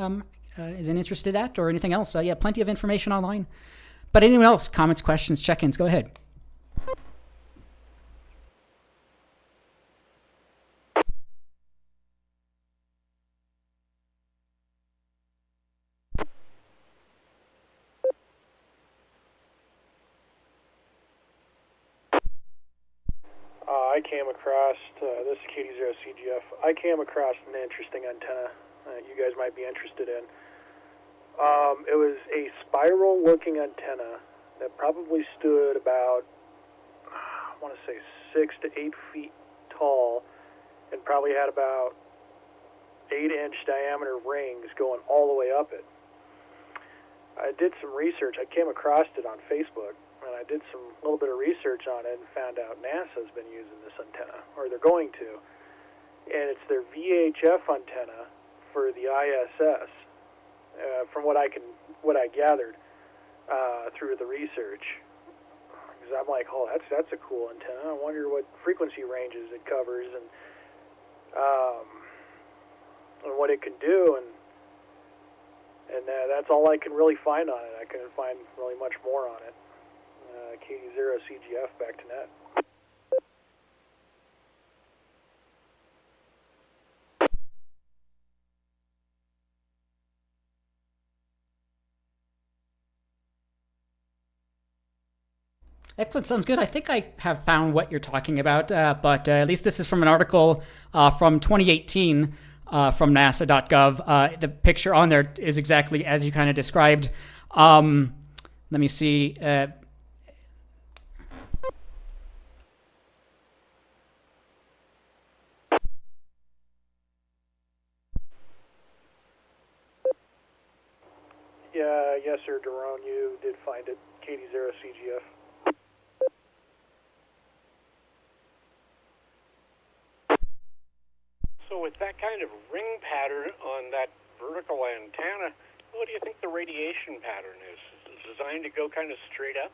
is interested in that or anything else, yeah, plenty of information online. But anyone else, comments, questions, check-ins, go ahead. I came across, this is KD0 CGF, I came across an interesting antenna you guys might be interested in. It was a spiral-looking antenna that probably stood about, I want to say 6 to 8 feet tall, and probably had about 8-inch diameter rings going all the way up it. I did some research. I came across it on Facebook, and I did some little bit of research on it and found out NASA's been using this antenna, or they're going to. And it's their VHF antenna for the ISS, from what I gathered through the research. Because I'm like, oh, that's a cool antenna. I wonder what frequency ranges it covers and what it can do. And that's all I can really find on it. I couldn't find really much more on it. KD0 CGF, back to net. Excellent, sounds good. I think I have found what you're talking about, but at least this is from an article from 2018 from NASA.gov. The picture on there is exactly as you kind of described. Let me see. Yeah, yes, sir, Daron, you did find it. KD0 CGF. So with that kind of ring pattern on that vertical antenna, what do you think the radiation pattern is? Is it designed to go kind of straight up?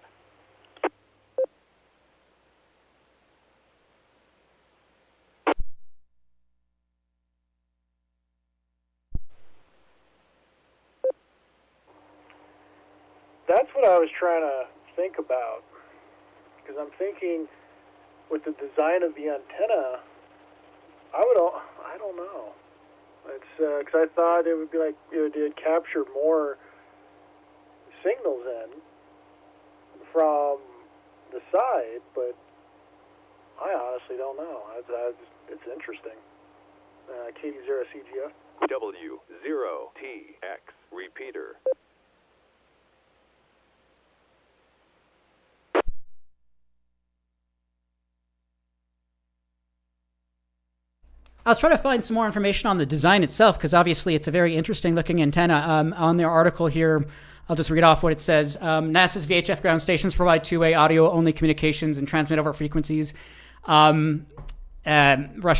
that's what I was trying to think about, because I'm thinking with the design of the antenna, I don't know. It's because I thought it would be like it would capture more signals in from the side, but I honestly don't know. It's interesting. KD0CGF. W0TX repeater. I was trying to find some more information on the design itself, because obviously it's a very interesting looking antenna. On their article here, I'll just read off what it says. NASA's VHF ground stations provide two-way audio-only communications and transmit over frequencies. Russia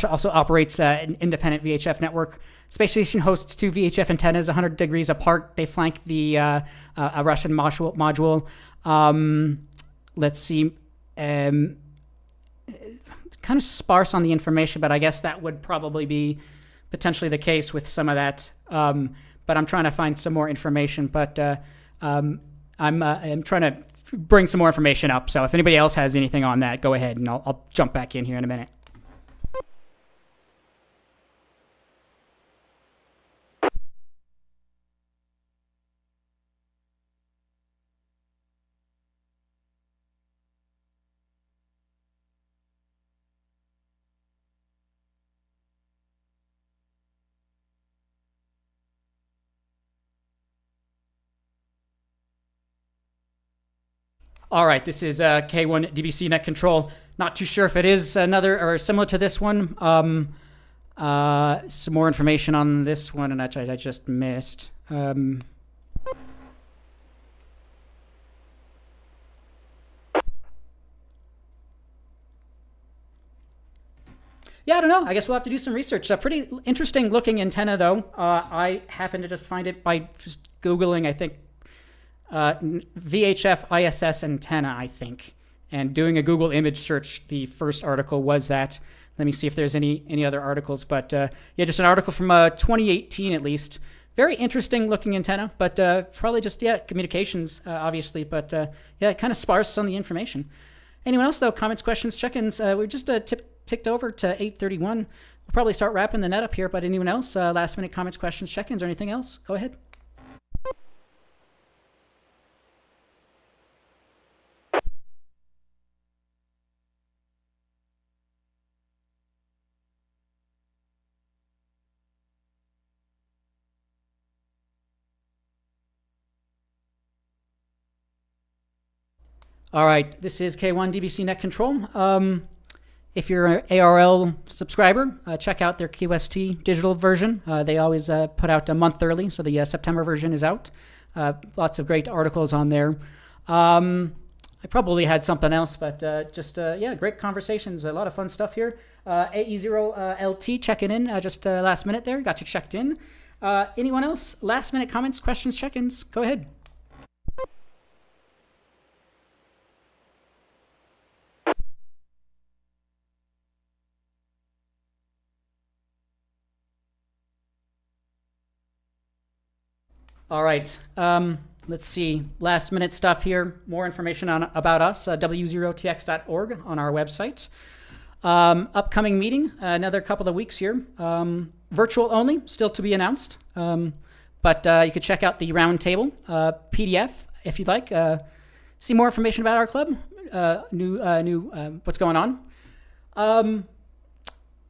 also operates an independent VHF network. Space station hosts two VHF antennas 100 degrees apart. They flank the a Russian module. Let's see. Kind of sparse on the information, but I guess that would probably be potentially the case with some of that. But I'm trying to find some more information. But I'm trying to bring some more information up. So if anybody else has anything on that, go ahead, and I'll jump back in here in a minute. All right, this is K1 DBC Net Control. Not too sure if it is another or similar to this one. Some more information on this one, and I just missed. Yeah, I don't know. I guess we'll have to do some research. A pretty interesting looking antenna, though. I happened to just find it by just Googling, I think, VHF ISS antenna, I think. And doing a Google image search, the first article was that. Let me see if there's any other articles. But yeah, just an article from 2018 at least. Very interesting looking antenna, but probably just, communications, obviously. But yeah, kind of sparse on the information. Anyone else, though? Comments, questions, check-ins? We're just ticked over to 8:31. We'll probably start wrapping the net up here, but anyone else? Last-minute comments, questions, check-ins, or anything else? Go ahead. All right, this is K1 DBC Net Control. If you're an ARL subscriber, check out their QST digital version. They always put out a month early, so the September version is out. Lots of great articles on there. I probably had something else, but great conversations. A lot of fun stuff here. AE0LT checking in just last minute there. Got you checked in. Anyone else? Last minute comments, questions, check-ins? Go ahead. All right, let's see. Last minute stuff here. More information about us, w0tx.org on our website. Upcoming meeting, another couple of weeks here. Virtual only, still to be announced. But you could check out the roundtable PDF if you'd like. See more information about our club, new what's going on.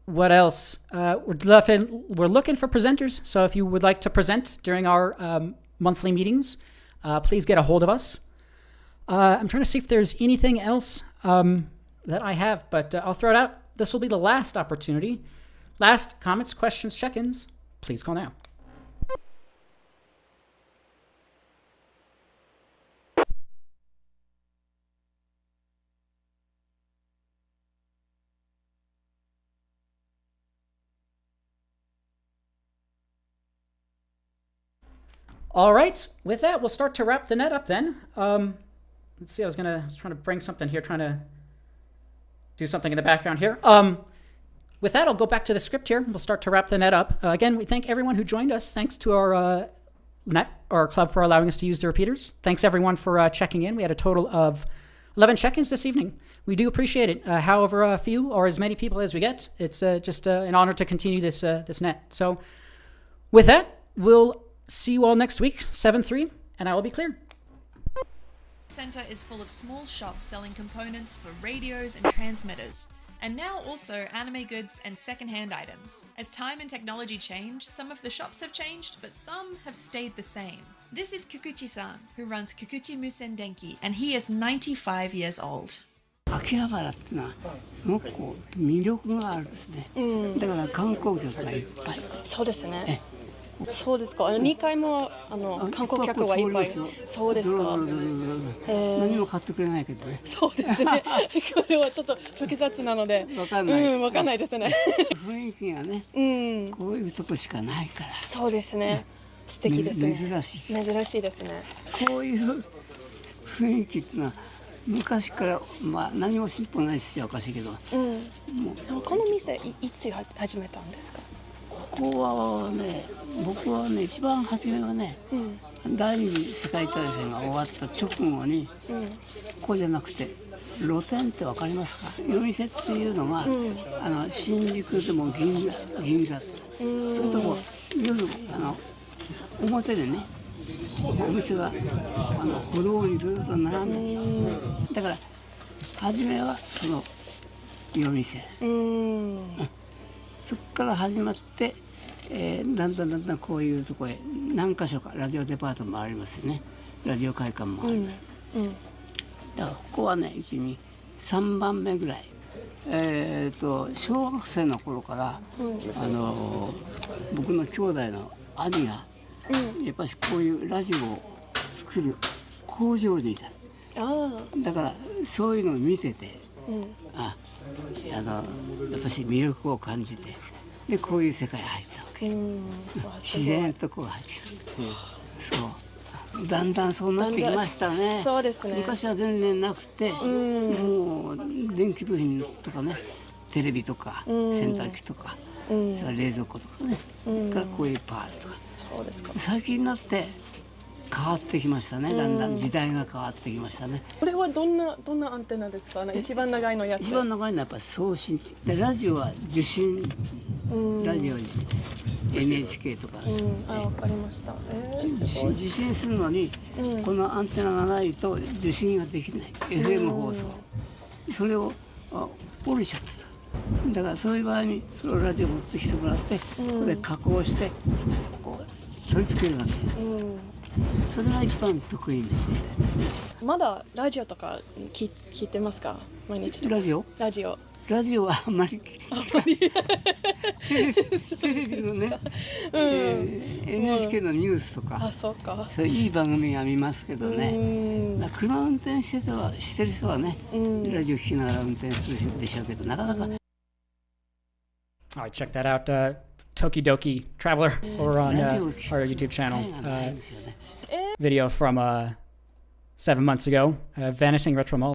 What else? We're looking for presenters, so if you would like to present during our monthly meetings, please get a hold of us. I'm trying to see if there's anything else that I have, but I'll throw it out. This will be the last opportunity. Last comments, questions, check-ins. Please call now. All right, with that, we'll start to wrap the net up then. Let's see, I was trying to bring something here, trying to do something in the background here. With that, I'll go back to the script here. We'll start to wrap the net up. Again, we thank everyone who joined us. Thanks to our net or club for allowing us to use the repeaters. Thanks everyone for checking in. We had a total of 11 check-ins this evening. We do appreciate it. However few or as many people as we get, it's just an honor to continue this net. So with that, we'll see you all next week, 7-3, and I will be clear. Centre is full of small shops selling components for radios and transmitters, and now also anime goods and second-hand items. As time and technology change, some of the shops have changed, but some have stayed the same. This is Kukuchi-san, who runs Kukuchi Musen Denki, and he is 95 years old. 秋葉原ってのはすごくこう魅力があるんですね、だから観光客がいっぱい。そうですね。そうですか。2階も観光客はいっぱい。そうですか。何も買ってくれないけどね。そうですね。これはちょっと複雑なので。わかんない。わかんないですね。雰囲気がね、こういうとこしかないから。そうですね。素敵ですね。珍しい。珍しいですね。こういう雰囲気ってのは昔から何も進歩ないっちゃおかしいけど。この店いつ始めたんですか？ここはね、僕はね一番初めはね、第二次世界大戦が終わった直後に、ここじゃなくて露店ってわかりますか？夜店っていうのが、新宿でも銀座、それとも夜表でねお店が歩道にずっと並んで、だから初めはその夜店。そこから始まって、だんだんこういうところへ何か所かラジオデパートもありますよね。ラジオ会館もあります。だからここはね1、2、3番目ぐらい。小学生の頃から、僕の兄弟の兄が、やっぱりこういうラジオを作る工場にいた。だからそういうのを見てて。私魅力を感じてでこういう世界に入ったわけ。自然とこう入ってきた。そうだんだんそうなってきましたね。そうですね。昔は全然なくて、もう電気部品とかね、テレビとか洗濯機とか、それから冷蔵庫とかね、からこういうパーツとか。そうですか。最近になって変わってきましたね。だんだん時代が変わってきましたね。これはどんなアンテナですか？一番長いのやつ。一番長いのはやっぱり送信で、ラジオは受信、ラジオ NHK とか、わかりました。受信するのに、このアンテナがないと受信ができない。FM 放送。それを折れちゃってた。だからそういう場合にそれをラジオ持ってきてもらって、ここで加工してこう取り付けるわけ。それが一番得意です。まだラジオとか聞いてますか？毎日とか。ラジオはあんまりテレビのね、NHK のニュースとか、そういい番組は見ますけどね。車運転してる人はね、ラジオ聞きながら運転するでしょうけど、なかなか。Alright, check that out. Tokidoki Traveler over on our YouTube channel. Video from 7 months ago. Vanishing Retro Mall.